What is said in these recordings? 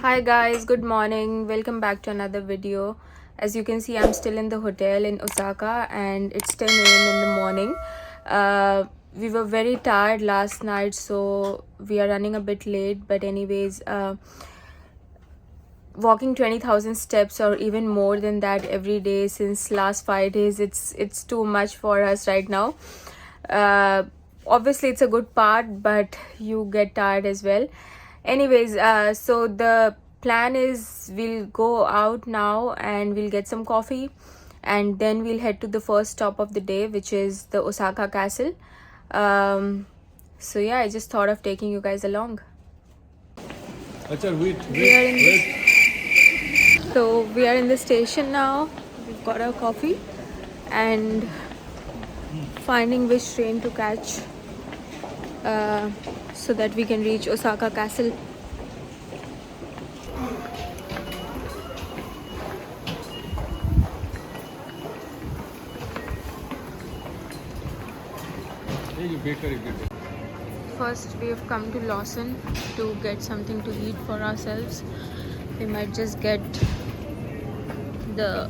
Hi guys, good morning. Welcome back to another video. As you can see, I'm still in the hotel in Osaka and it's 10 a.m. in the morning. We were very tired last night, so we are running a bit late. But anyways, walking 20,000 steps or even more than that every day since last 5 days, it's too much for us right now. Uh, Obviously, it's a good part, but you get tired as well. Anyways, so the plan is we'll go out now and we'll get some coffee, and then we'll head to the first stop of the day, which is the Osaka Castle. So yeah, I just thought of taking you guys along. Achha, wait. So we are in the station now. We've got our coffee and finding which train to catch so that we can reach Osaka Castle. First, we have come to Lawson to get something to eat for ourselves. We might just get the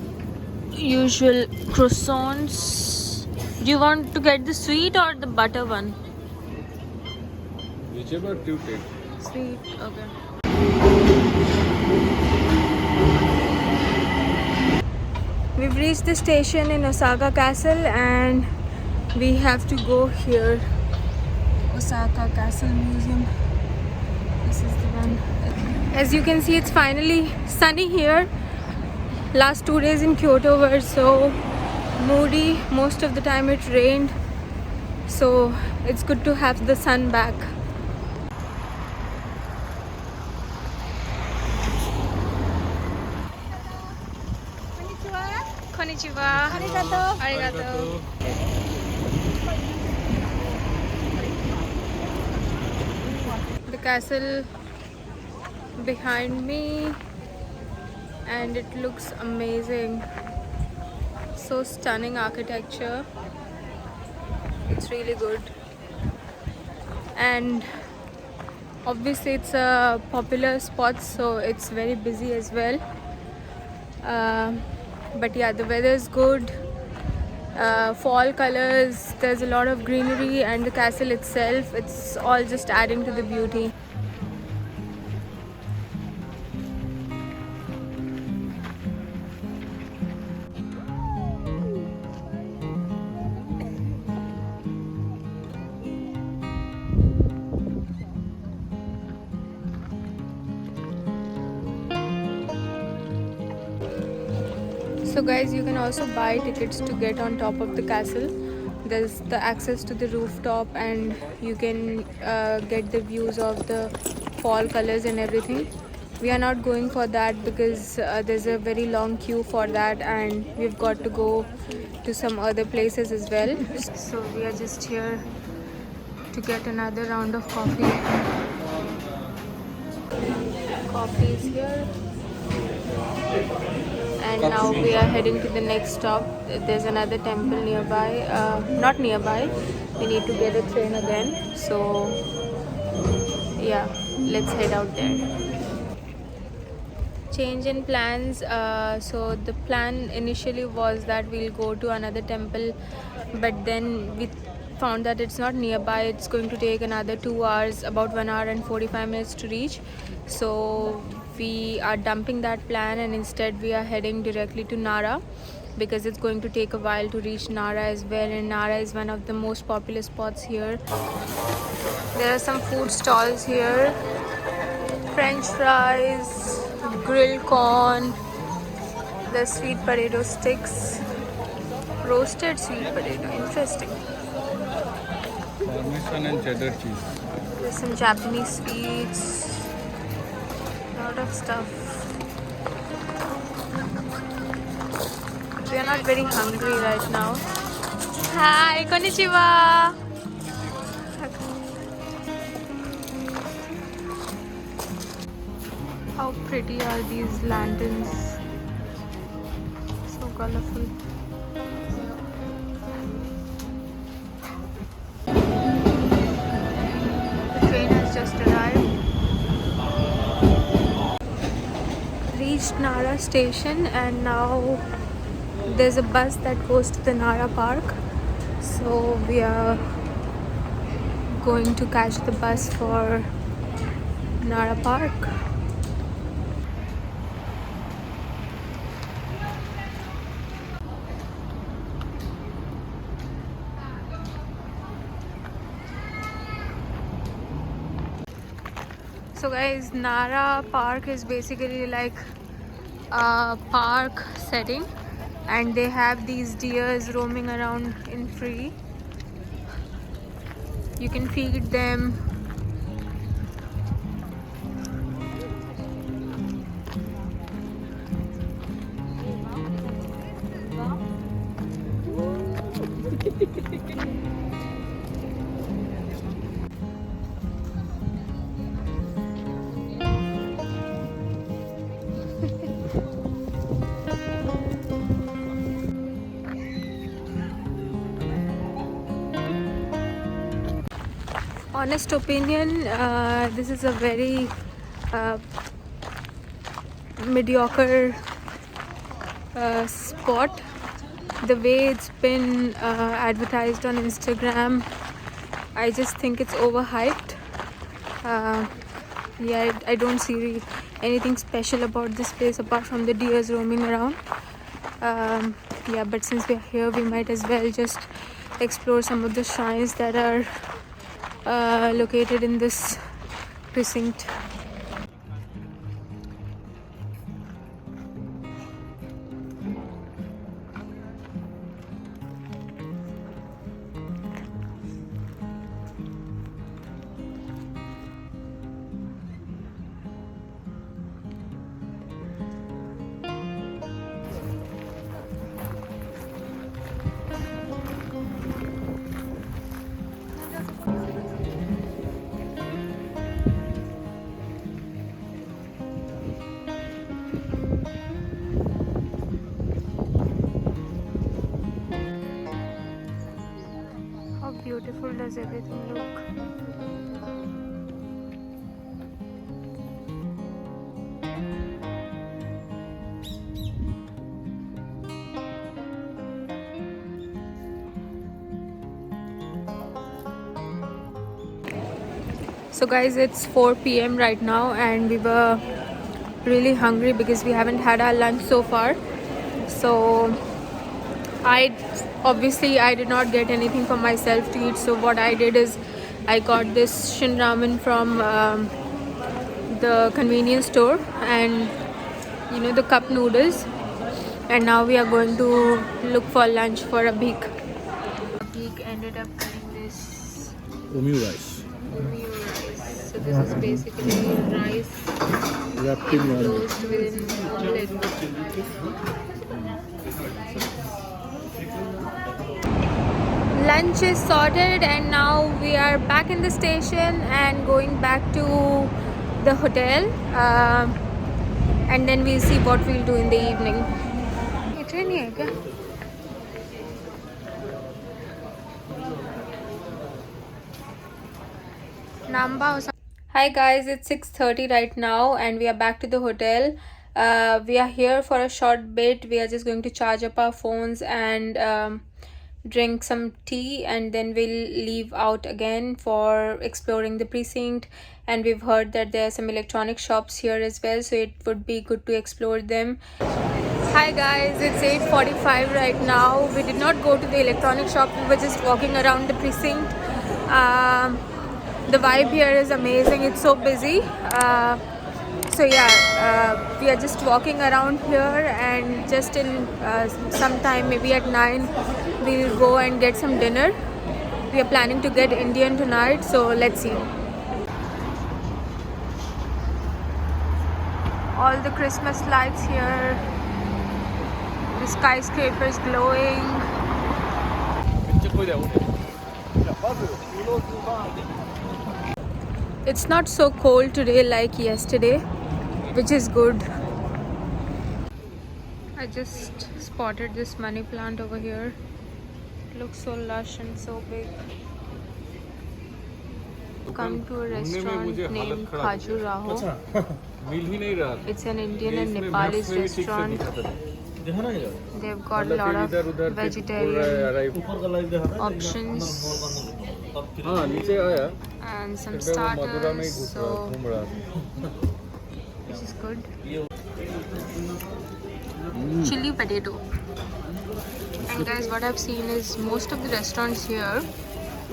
usual croissants. Do you want to get the sweet or the butter one? Whichever you take. Sweet, okay. We've reached the station in Osaka Castle and we have to go here. Osaka Castle Museum. This is the one. As you can see, it's finally sunny here. Last 2 days in Kyoto were so moody. Most of the time it rained. So it's good to have the sun back. Konnichiwa. Arigato. Arigato. The castle behind me, and it looks amazing. So stunning architecture. It's really good. And obviously it's a popular spot, so it's very busy as well. But yeah, the weather is good. Fall colors, there's a lot of greenery, and the castle itself, it's all just adding to the beauty. So guys, you can also buy tickets to get on top of the castle. There's the access to the rooftop and you can get the views of the fall colors and everything. We are not going for that because there's a very long queue for that and we've got to go to some other places as well. So we are just here to get another round of coffee. Coffee is here. And now we are heading to the next stop. There's another temple nearby. Not nearby. We need to get a train again. So yeah, let's head out there. Change in plans. So the plan initially was that we'll go to another temple, but then we found that it's not nearby. It's going to take another 2 hours, about 1 hour and 45 minutes to reach. So we are dumping that plan and instead we are heading directly to Nara because it's going to take a while to reach Nara as well, and Nara is one of the most popular spots here. There are some food stalls here. French fries, grilled corn, the sweet potato sticks, roasted sweet potato, interesting. Parmesan and cheddar cheese. There's some Japanese sweets, lot of stuff. We are not very hungry right now. Hi, konnichiwa. How pretty are these lanterns? So colorful. The train has just arrived. reached Nara station and now there's a bus that goes to the Nara Park. So we are going to catch the bus for Nara Park. So guys, Nara Park is basically like a park setting and they have these deers roaming around in free. You can feed them. Honest opinion, this is a very mediocre spot. The way it's been advertised on Instagram, I just think it's overhyped. Yeah, I don't see anything special about this place apart from the deers roaming around. Yeah, but since we're here, we might as well just explore some of the shrines that are located in this precinct. How beautiful does everything look? So guys, it's 4 p.m. right now and we were really hungry because we haven't had our lunch so far. So I did not get anything for myself to eat. So what I did is I got this Shin Ramen from the convenience store and the cup noodles. And now we are going to look for lunch for Abhik. Abhik ended up getting this Omu rice. Omu rice. So this is basically rice Wrapped in one. enclosed within omelette. Lunch is sorted and now we are back in the station and going back to the hotel, and then we'll see what we'll do in the evening. Hi guys, it's 6:30 right now and we are back to the hotel. We are here for a short bit. We are just going to charge up our phones and drink some tea, and then we'll leave out again for exploring the precinct. And we've heard that there are some electronic shops here as well, so it would be good to explore them. Hi guys, it's 8:45 right now. We did not go to the electronic shop. We were just walking around the precinct. The vibe here is amazing. It's so busy. So yeah, we are just walking around here, and just in some time, maybe at 9, we'll go and get some dinner. We are planning to get Indian tonight, so let's see. All the Christmas lights here, the skyscrapers glowing. It's not so cold today like yesterday, which is good. I just spotted this money plant over here. It looks so lush and so big. come to a restaurant named Khajuraho. मिल ही नहीं रहा। It's an Indian ये and इसमें Nepalese maps में भी ठीक से restaurant. दिखाता था। They've got a मतलब lot फिर of इधर-उधर से vegetarian arrive- options हाँ नीचे आया। and some फिर मैं वो मथुरा में ही starters. घूम रहा So था। this is good. Chili potato. And guys, what I've seen is most of the restaurants here,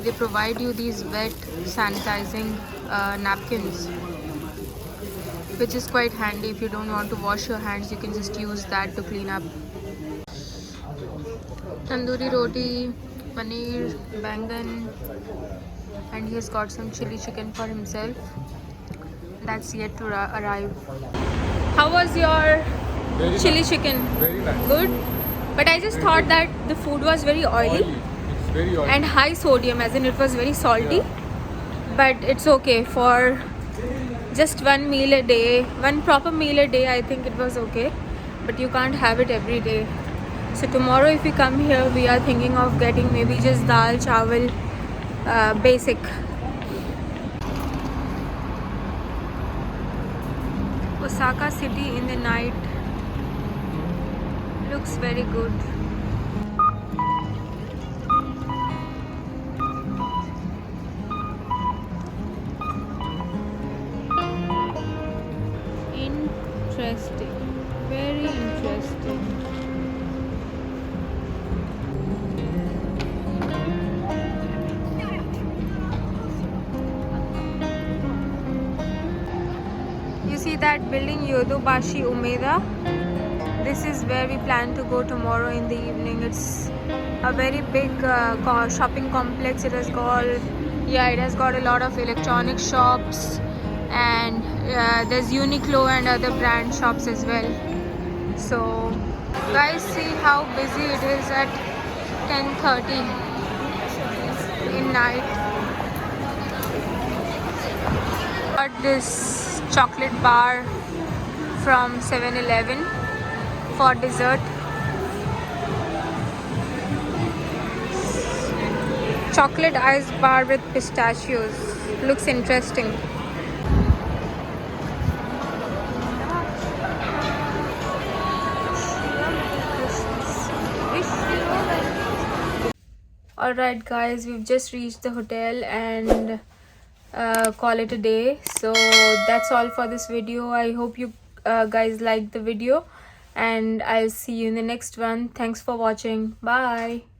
they provide you these wet sanitizing napkins, which is quite handy. If you don't want to wash your hands, you can just use that to clean up. Tandoori roti, paneer, bangan, and he has got some chili chicken for himself. That's yet to arrive. How was your Very chili nice. chicken? Very nice. Good? But I just thought that the food was very oily It's very oily. and high sodium, as in it was very salty. Yeah. But it's okay for just one meal a day, one proper meal a day. I think it was okay, but you can't have it every day. So tomorrow if we come here, we are thinking of getting maybe just dal chawal, basic. Osaka city in the night looks very good. Interesting, very interesting. You see that building, Yodobashi Umeda? This is where we plan to go tomorrow in the evening. It's a very big shopping complex. It has got a lot of electronic shops, and there's Uniqlo and other brand shops as well. So guys, see how busy it is at 10:30 in night. Got this chocolate bar from 7-Eleven for dessert. Chocolate ice bar with pistachios. Looks interesting. Alright guys, we've just reached the hotel and call it a day. So that's all for this video. I hope you guys liked the video, and I'll see you in the next one. Thanks for watching. Bye.